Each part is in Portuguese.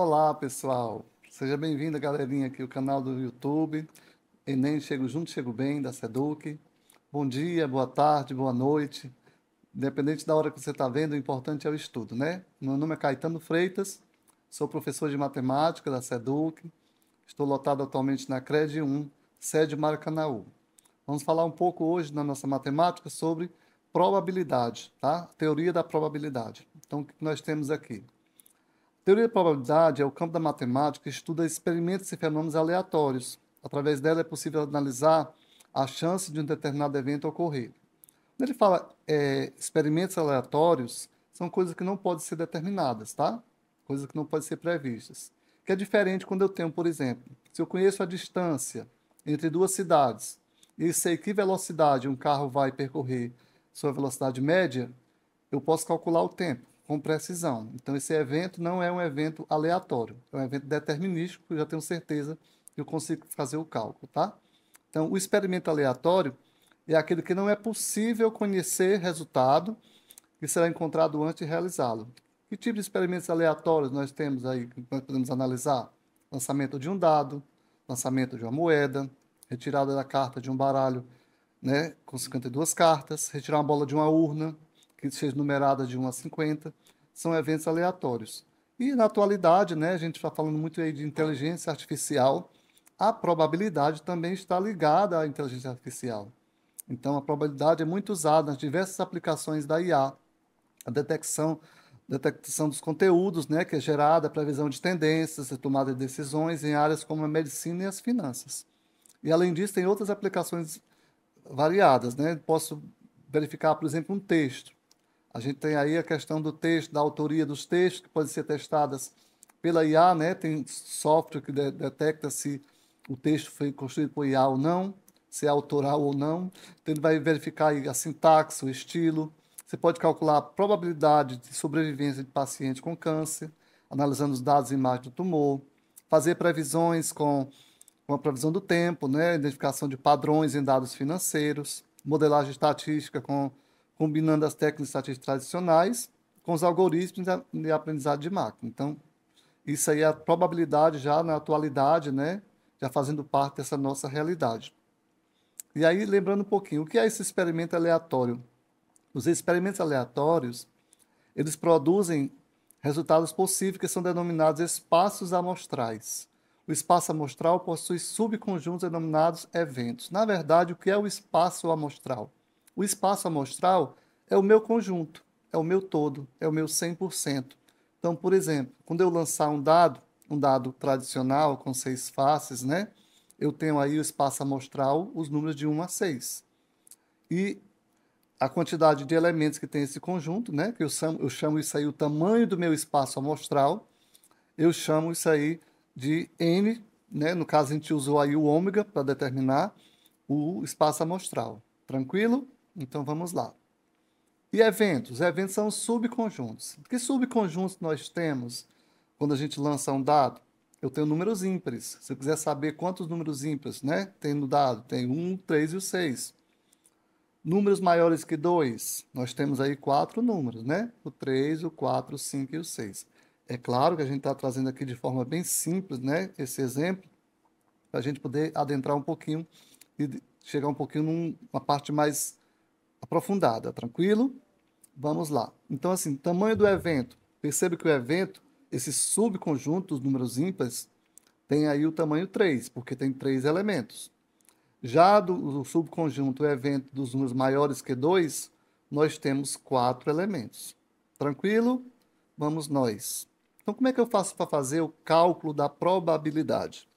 Olá, pessoal. Seja bem-vindo, galerinha, aqui ao canal do YouTube. Enem Chego Junto, Chego Bem, da SEDUC. Bom dia, boa tarde, boa noite. Independente da hora que você está vendo, o importante é o estudo, né? Meu nome é Caetano Freitas, sou professor de matemática da SEDUC. Estou lotado atualmente na CRED 1, sede Maracanaú. Vamos falar um pouco hoje na nossa matemática sobre probabilidade, tá? Teoria da probabilidade. Então, o que nós temos aqui? Teoria da probabilidade é o campo da matemática que estuda experimentos e fenômenos aleatórios. Através dela é possível analisar a chance de um determinado evento ocorrer. Quando ele fala experimentos aleatórios, são coisas que não podem ser determinadas, tá? Coisas que não podem ser previstas. Que é diferente quando eu tenho, por exemplo, se eu conheço a distância entre duas cidades e sei que velocidade um carro vai percorrer sua velocidade média, eu posso calcular o tempo com precisão. Então, esse evento não é um evento aleatório, é um evento determinístico, eu já tenho certeza que eu consigo fazer o cálculo, tá? Então, o experimento aleatório é aquele que não é possível conhecer resultado que será encontrado antes de realizá-lo. Que tipo de experimentos aleatórios nós temos aí que nós podemos analisar? Lançamento de um dado, lançamento de uma moeda, retirada da carta de um baralho, né, com 52 cartas, retirar uma bola de uma urna, que seja numerada de 1 a 50, são eventos aleatórios. E na atualidade, né, a gente está falando muito aí de inteligência artificial, a probabilidade também está ligada à inteligência artificial. Então, a probabilidade é muito usada nas diversas aplicações da IA, a detecção dos conteúdos, né, que é gerada, a previsão de tendências, a tomada de decisões em áreas como a medicina e as finanças. E, além disso, tem outras aplicações variadas, né? Posso verificar, por exemplo, um texto. A gente tem aí a questão do texto, da autoria dos textos, que podem ser testadas pela IA, né? Tem software que detecta se o texto foi construído por IA ou não, se é autoral ou não. Então, ele vai verificar aí a sintaxe, o estilo. Você pode calcular a probabilidade de sobrevivência de paciente com câncer, analisando os dados e imagens do tumor, fazer previsões com a previsão do tempo, né? Identificação de padrões em dados financeiros, modelagem estatística combinando as técnicas estatísticas tradicionais com os algoritmos de aprendizado de máquina. Então, isso aí é a probabilidade já na atualidade, né? Já fazendo parte dessa nossa realidade. E aí, lembrando um pouquinho, o que é esse experimento aleatório? Os experimentos aleatórios, eles produzem resultados possíveis que são denominados espaços amostrais. O espaço amostral possui subconjuntos denominados eventos. Na verdade, o que é o espaço amostral? O espaço amostral é o meu conjunto, é o meu todo, é o meu 100%. Então, por exemplo, quando eu lançar um dado tradicional com 6 faces, né? Eu tenho aí o espaço amostral, os números de 1 a 6. E a quantidade de elementos que tem esse conjunto, né? Que eu chamo isso aí o tamanho do meu espaço amostral. Eu chamo isso aí de N, né? No caso, a gente usou aí o ômega para determinar o espaço amostral. Tranquilo? Então, vamos lá. E eventos? Eventos são subconjuntos. Que subconjuntos nós temos quando a gente lança um dado? Eu tenho números ímpares. Se eu quiser saber quantos números ímpares, né, tem no dado, tem 1, 3 e o 6. Números maiores que 2, nós temos aí 4 números, né? O 3, o 4, o 5 e o 6. É claro que a gente está trazendo aqui de forma bem simples, né, esse exemplo, para a gente poder adentrar um pouquinho e chegar um pouquinho numa parte mais aprofundada, tranquilo? Vamos lá. Então, assim, tamanho do evento. Percebe que o evento, esse subconjunto dos números ímpares, tem aí o tamanho 3, porque tem 3 elementos. Já do subconjunto evento dos números maiores que 2, nós temos 4 elementos. Tranquilo? Vamos nós. Então, como é que eu faço para fazer o cálculo da probabilidade?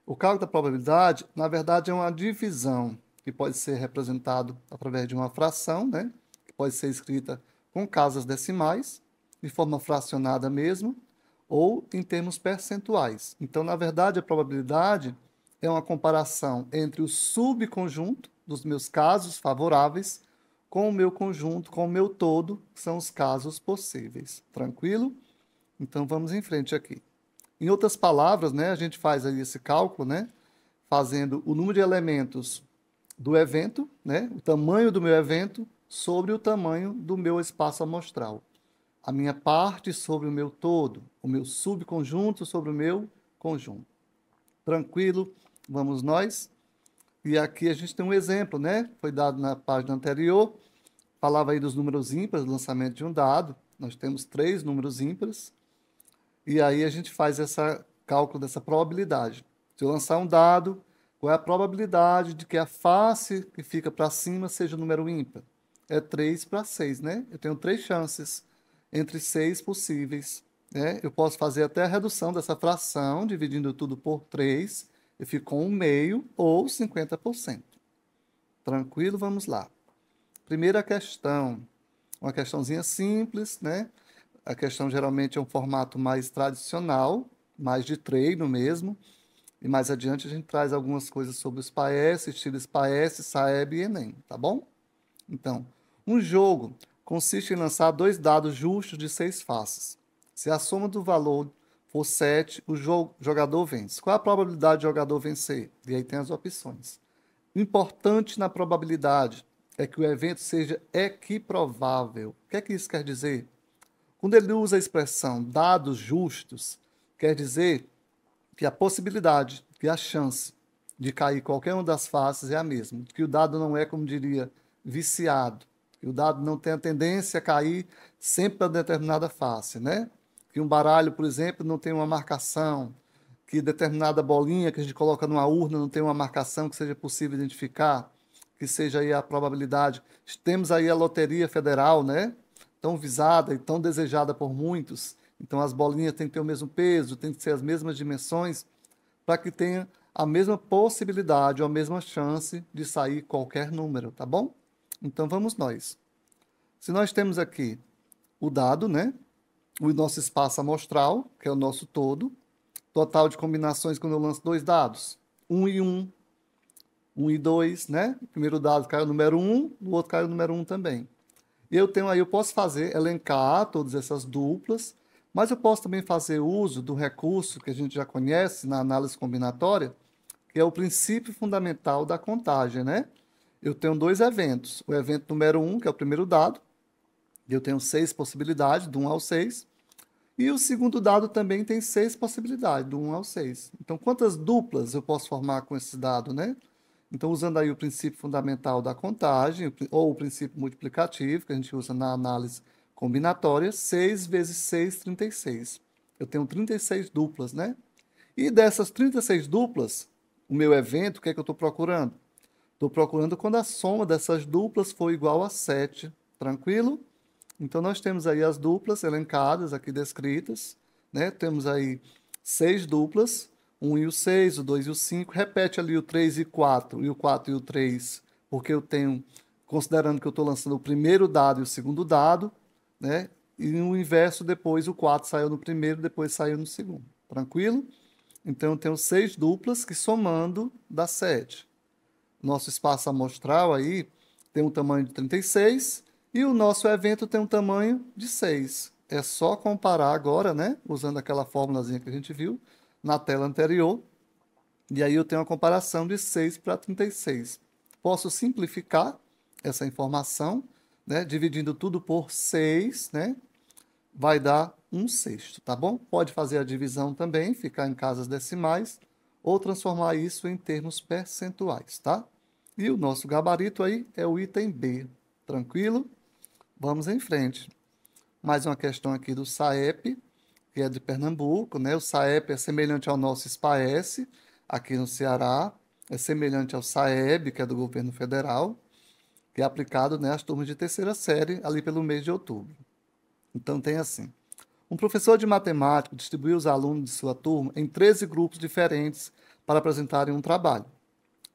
O cálculo da probabilidade, na verdade, é uma divisão que pode ser representado através de uma fração, né? Que pode ser escrita com casas decimais, de forma fracionada mesmo, ou em termos percentuais. Então, na verdade, a probabilidade é uma comparação entre o subconjunto dos meus casos favoráveis com o meu conjunto, com o meu todo, que são os casos possíveis. Tranquilo? Então, vamos em frente aqui. Em outras palavras, né, a gente faz aí esse cálculo, né, fazendo o número de elementos do evento, né, o tamanho do meu evento, sobre o tamanho do meu espaço amostral. a minha parte sobre o meu todo, o meu subconjunto sobre o meu conjunto. Tranquilo? Vamos nós? E aqui a gente tem um exemplo, né? Foi dado na página anterior, falava aí dos números ímpares, do lançamento de um dado. Nós temos 3 números ímpares, e aí a gente faz esse cálculo dessa probabilidade. Se eu lançar um dado, qual é a probabilidade de que a face que fica para cima seja o número ímpar? É 3 para 6, né? Eu tenho 3 chances entre 6 possíveis, né? Eu posso fazer até a redução dessa fração, dividindo tudo por 3, eu fico com 1/2 ou 50%. Tranquilo? Vamos lá. Primeira questão, uma questãozinha simples, né? A questão geralmente é um formato mais tradicional, mais de treino mesmo. E mais adiante a gente traz algumas coisas sobre o SPAES, estilo SPAES, SAEB e Enem, tá bom? Então, um jogo consiste em lançar 2 dados justos de 6 faces. Se a soma do valor for 7, o jogador vence. Qual é a probabilidade de o jogador vencer? E aí tem as opções. O importante na probabilidade é que o evento seja equiprovável. O que é que isso quer dizer? Quando ele usa a expressão dados justos, quer dizer que a possibilidade, que a chance de cair qualquer uma das faces é a mesma, que o dado não é, como diria, viciado, que o dado não tem a tendência a cair sempre para determinada face, né? Que um baralho, por exemplo, não tem uma marcação, que determinada bolinha que a gente coloca numa urna não tem uma marcação que seja possível identificar, que seja aí a probabilidade. Temos aí a Loteria Federal, né? Tão visada e tão desejada por muitos. Então as bolinhas têm que ter o mesmo peso, têm que ser as mesmas dimensões, para que tenha a mesma possibilidade ou a mesma chance de sair qualquer número, tá bom? Então vamos nós. Se nós temos aqui o dado, né? O nosso espaço amostral, que é o nosso todo, total de combinações quando eu lanço 2 dados, 1 e 1, 1 e 2, né? O primeiro dado cai o número 1, o outro cai o número 1 também. E eu tenho aí, eu posso fazer, elencar todas essas duplas, mas eu posso também fazer uso do recurso que a gente já conhece na análise combinatória, que é o princípio fundamental da contagem, né? Eu tenho 2 eventos. O evento número 1, que é o primeiro dado, eu tenho 6 possibilidades, do 1 ao 6. E o segundo dado também tem 6 possibilidades, do 1 ao 6. Então, quantas duplas eu posso formar com esse dado, né? Então, usando aí o princípio fundamental da contagem, ou o princípio multiplicativo, que a gente usa na análise combinatória, 6 vezes 6, 36. Eu tenho 36 duplas, né? E dessas 36 duplas, o meu evento, o que é que eu estou procurando? Estou procurando quando a soma dessas duplas for igual a 7. Tranquilo? Então, nós temos aí as duplas elencadas, aqui descritas, né? Temos aí 6 duplas, 1 e o 6, o 2 e o 5. Repete ali o 3 e 4, e o 4 e o 3, porque eu tenho, considerando que eu estou lançando o primeiro dado e o segundo dado, né? E no inverso, depois o 4 saiu no primeiro, depois saiu no segundo. Tranquilo? Então, eu tenho 6 duplas que somando dá 7. Nosso espaço amostral aí tem um tamanho de 36 e o nosso evento tem um tamanho de 6. É só comparar agora, né? Usando aquela fórmulazinha que a gente viu na tela anterior. E aí eu tenho uma comparação de 6 para 36. Posso simplificar essa informação, né? Dividindo tudo por 6, né? Vai dar 1/6, tá bom? Pode fazer a divisão também, ficar em casas decimais, ou transformar isso em termos percentuais, tá? E o nosso gabarito aí é o item B. Tranquilo? Vamos em frente. Mais uma questão aqui do SAEP, que é de Pernambuco, né? O SAEP é semelhante ao nosso SPAES, aqui no Ceará, é semelhante ao SAEB, que é do governo federal, que é aplicado, né, às turmas de terceira série, ali pelo mês de outubro. Então tem assim: um professor de matemática distribuiu os alunos de sua turma em 13 grupos diferentes para apresentarem um trabalho.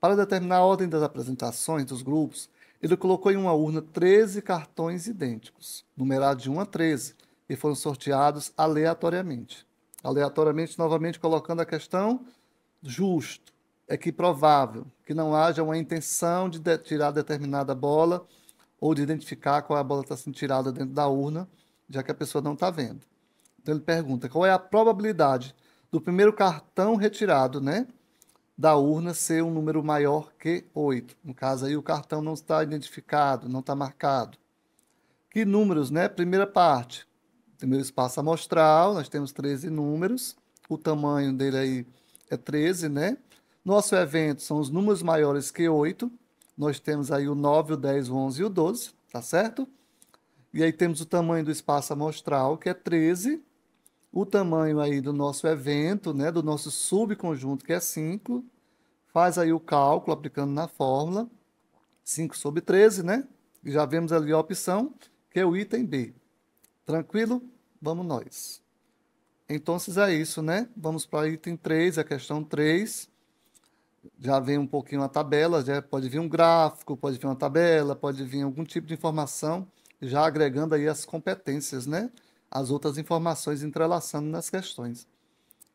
Para determinar a ordem das apresentações dos grupos, ele colocou em uma urna 13 cartões idênticos, numerados de 1 a 13, e foram sorteados aleatoriamente. Aleatoriamente, novamente colocando a questão justo, equiprovável, que não haja uma intenção de tirar determinada bola ou de identificar qual a bola está sendo tirada dentro da urna, já que a pessoa não está vendo. Então ele pergunta qual é a probabilidade do primeiro cartão retirado, né, da urna ser um número maior que 8. No caso aí o cartão não está identificado, não está marcado. Que números, né? Primeira parte, Primeiro espaço amostral, nós temos 13 números, o tamanho dele aí é 13, né? Nosso evento são os números maiores que 8, nós temos aí o 9, o 10, o 11 e o 12, tá certo? E aí temos o tamanho do espaço amostral, que é 13, o tamanho aí do nosso evento, né, do nosso subconjunto, que é 5, faz aí o cálculo aplicando na fórmula, 5 sobre 13, né? E já vemos ali a opção, que é o item B. Tranquilo? Vamos nós. Então, é isso, né? Vamos para o item 3, a questão 3. Já vem um pouquinho a tabela, já pode vir um gráfico, pode vir uma tabela, pode vir algum tipo de informação, já agregando aí as competências, né? As outras informações entrelaçando nas questões.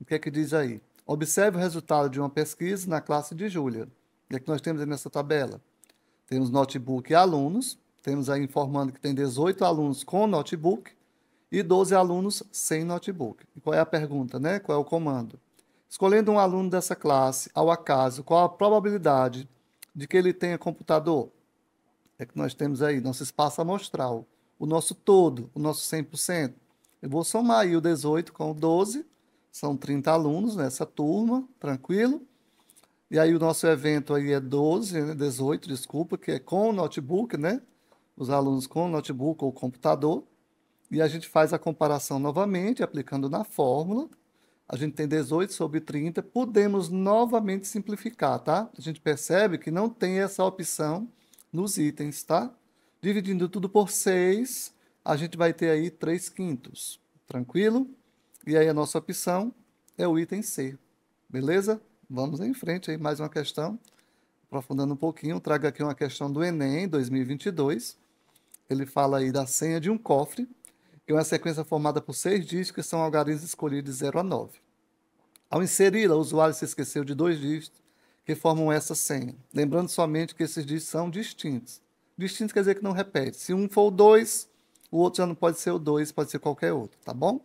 O que é que diz aí? Observe o resultado de uma pesquisa na classe de Júlia. O que é que nós temos aí nessa tabela? Temos notebook e alunos, temos aí informando que tem 18 alunos com notebook e 12 alunos sem notebook. E qual é a pergunta, né? Qual é o comando? Escolhendo um aluno dessa classe, ao acaso, qual a probabilidade de que ele tenha computador? É que nós temos aí nosso espaço amostral, o nosso todo, o nosso 100%. Eu vou somar aí o 18 com o 12, são 30 alunos nessa turma, tranquilo? E aí o nosso evento aí é 12, né? 18, desculpa, que é com o notebook, né? Os alunos com o notebook ou computador. E a gente faz a comparação novamente, aplicando na fórmula. A gente tem 18 sobre 30. Podemos novamente simplificar, tá? A gente percebe que não tem essa opção nos itens, tá? Dividindo tudo por 6, a gente vai ter aí 3/5. Tranquilo? E aí a nossa opção é o item C. Beleza? Vamos em frente aí, mais uma questão. Aprofundando um pouquinho, trago aqui uma questão do Enem 2022. Ele fala aí da senha de um cofre, que é uma sequência formada por 6 dígitos que são algarismos escolhidos de 0 a 9. Ao inseri-la, o usuário se esqueceu de 2 dígitos que formam essa senha. Lembrando somente que esses dígitos são distintos. Distintos quer dizer que não repete. Se um for o 2, o outro já não pode ser o 2, pode ser qualquer outro, tá bom?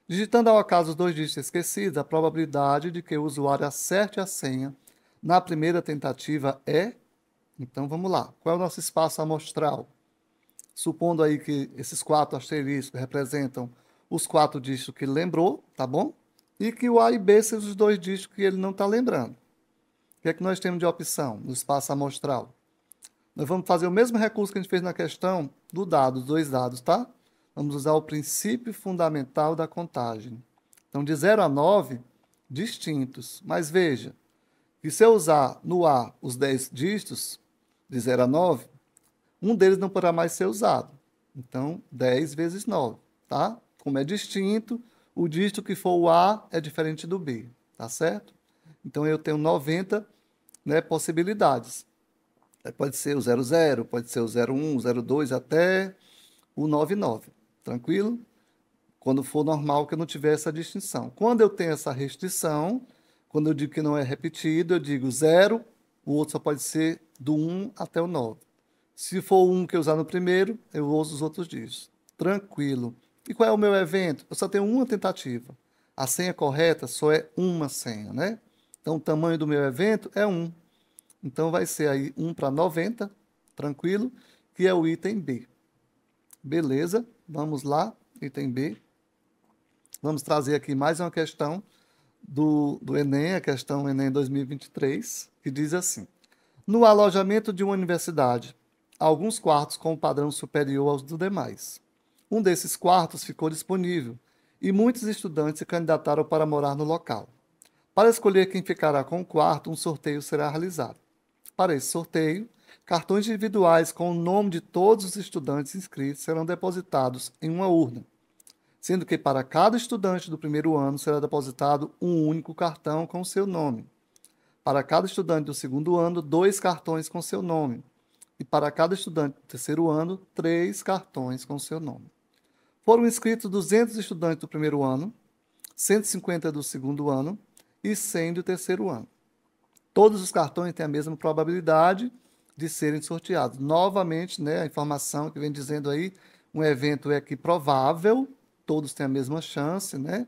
Digitando ao acaso os 2 dígitos esquecidos, a probabilidade de que o usuário acerte a senha na primeira tentativa é... Então vamos lá. Qual é o nosso espaço amostral? Supondo aí que esses 4 asteriscos representam os 4 dígitos que ele lembrou, tá bom? E que o A e B sejam os 2 dígitos que ele não está lembrando. O que é que nós temos de opção no espaço amostral? Nós vamos fazer o mesmo recurso que a gente fez na questão do dado, os 2 dados, tá? Vamos usar o princípio fundamental da contagem. Então, de 0 a 9, distintos. Mas veja, que se eu usar no A os 10 dígitos, de 0 a 9, um deles não poderá mais ser usado. Então, 10 vezes 9, tá? Como é distinto, o dígito que for o A é diferente do B, tá certo? Então, eu tenho 90, né, possibilidades. Pode ser o 00, pode ser o 01, o 02, até o 99, tranquilo? Quando for normal que eu não tiver essa distinção. Quando eu tenho essa restrição, quando eu digo que não é repetido, eu digo 0, o outro só pode ser do 1 até o 9. Se for o 1 que eu usar no primeiro, eu uso os outros dígitos. Tranquilo. E qual é o meu evento? Eu só tenho uma tentativa. A senha correta só é uma senha, né? Então, o tamanho do meu evento é 1. Então, vai ser aí 1 para 90, tranquilo, que é o item B. Beleza? Vamos lá, item B. Vamos trazer aqui mais uma questão do Enem, a questão Enem 2023, que diz assim: no alojamento de uma universidade, há alguns quartos com um padrão superior aos dos demais. Um desses quartos ficou disponível e muitos estudantes se candidataram para morar no local. Para escolher quem ficará com o quarto, um sorteio será realizado. Para esse sorteio, cartões individuais com o nome de todos os estudantes inscritos serão depositados em uma urna, sendo que para cada estudante do primeiro ano será depositado um único cartão com seu nome. Para cada estudante do segundo ano, 2 cartões com seu nome. E para cada estudante do terceiro ano, 3 cartões com seu nome. Foram inscritos 200 estudantes do primeiro ano, 150 do segundo ano e 100 do terceiro ano. Todos os cartões têm a mesma probabilidade de serem sorteados. Novamente, né, a informação que vem dizendo aí, um evento é que provável, todos têm a mesma chance, né?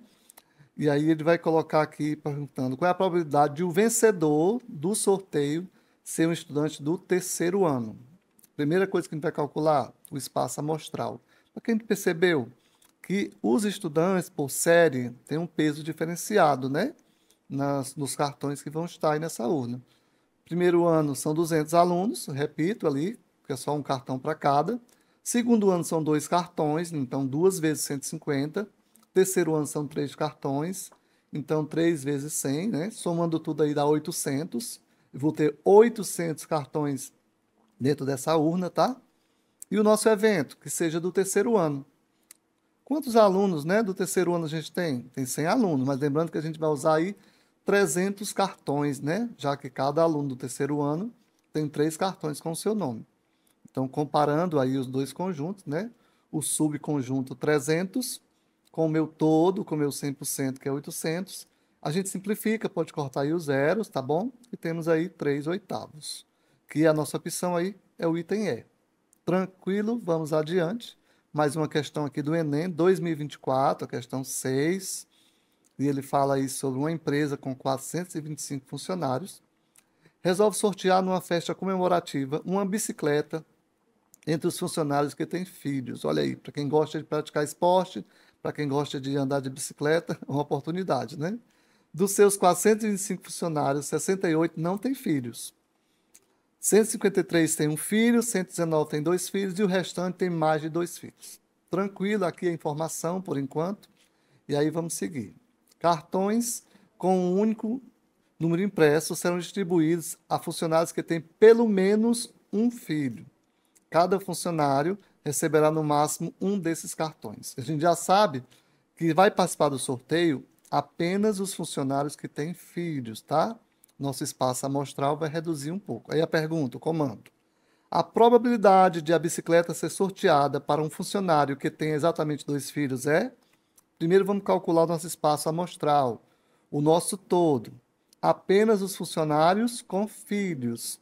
E aí ele vai colocar aqui perguntando qual é a probabilidade de o vencedor do sorteio ser um estudante do terceiro ano. Primeira coisa que a gente vai calcular, o espaço amostral. Para quem percebeu, que os estudantes, por série, têm um peso diferenciado, né? Nos cartões que vão estar aí nessa urna. Primeiro ano são 200 alunos, repito ali, que é só um cartão para cada. Segundo ano são 2 cartões, então 2 vezes 150. Terceiro ano são 3 cartões, então 3 vezes 100, né? Somando tudo aí dá 800. Eu vou ter 800 cartões dentro dessa urna, tá? E o nosso evento, que seja do terceiro ano. Quantos alunos, né, do terceiro ano a gente tem? Tem 100 alunos, mas lembrando que a gente vai usar aí 300 cartões, né? Já que cada aluno do terceiro ano tem 3 cartões com o seu nome. Então, comparando aí os dois conjuntos, né? O subconjunto 300 com o meu todo, com o meu 100%, que é 800, a gente simplifica, pode cortar aí os zeros, tá bom? E temos aí 3 oitavos, que a nossa opção aí é o item E. Tranquilo, vamos adiante. Mais uma questão aqui do Enem 2024, a questão 6. E ele fala aí sobre uma empresa com 425 funcionários. Resolve sortear numa festa comemorativa uma bicicleta entre os funcionários que têm filhos. Olha aí, para quem gosta de praticar esporte, para quem gosta de andar de bicicleta, é uma oportunidade, né? Dos seus 425 funcionários, 68 não têm filhos. 153 tem um filho, 119 tem 2 filhos e o restante tem mais de 2 filhos. Tranquilo, aqui a informação por enquanto. E aí vamos seguir. Cartões com um único número impresso serão distribuídos a funcionários que têm pelo menos um filho. Cada funcionário receberá no máximo um desses cartões. A gente já sabe que vai participar do sorteio apenas os funcionários que têm filhos, tá? Nosso espaço amostral vai reduzir um pouco. Aí a pergunta, o comando. A probabilidade de a bicicleta ser sorteada para um funcionário que tem exatamente 2 filhos é? Primeiro vamos calcular o nosso espaço amostral, o nosso todo. Apenas os funcionários com filhos.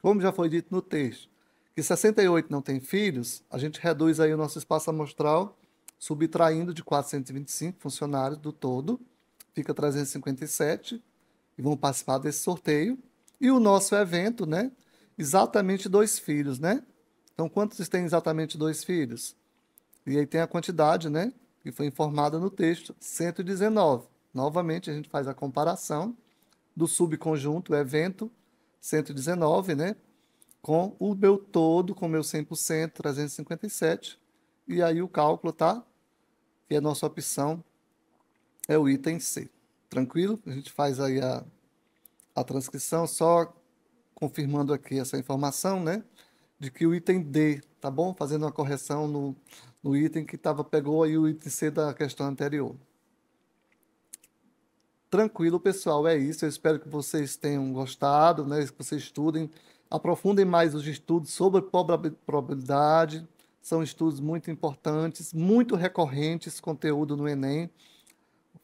Como já foi dito no texto, que 68 não tem filhos, a gente reduz aí o nosso espaço amostral, subtraindo de 425 funcionários do todo, fica 357, e vão participar desse sorteio. E o nosso evento, né? Exatamente 2 filhos, né? Então, quantos têm exatamente 2 filhos? E aí tem a quantidade, né? Que foi informada no texto, 119. Novamente, a gente faz a comparação do subconjunto evento 119, né? Com o meu todo, com o meu 100%, 357. E aí o cálculo, tá? Que a nossa opção é o item C. Tranquilo? A gente faz aí a transcrição, só confirmando aqui essa informação, né? De que o item D, tá bom? Fazendo uma correção no item que pegou aí o item C da questão anterior. Tranquilo, pessoal, é isso. Eu espero que vocês tenham gostado, né? Que vocês estudem, aprofundem mais os estudos sobre probabilidade. São estudos muito importantes, muito recorrentes, conteúdo no Enem.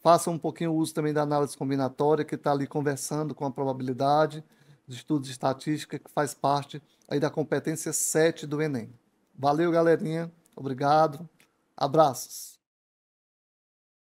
Façam um pouquinho uso também da análise combinatória, que está ali conversando com a probabilidade, os estudos de estatística, que faz parte aí da competência 7 do Enem. Valeu, galerinha. Obrigado. Abraços.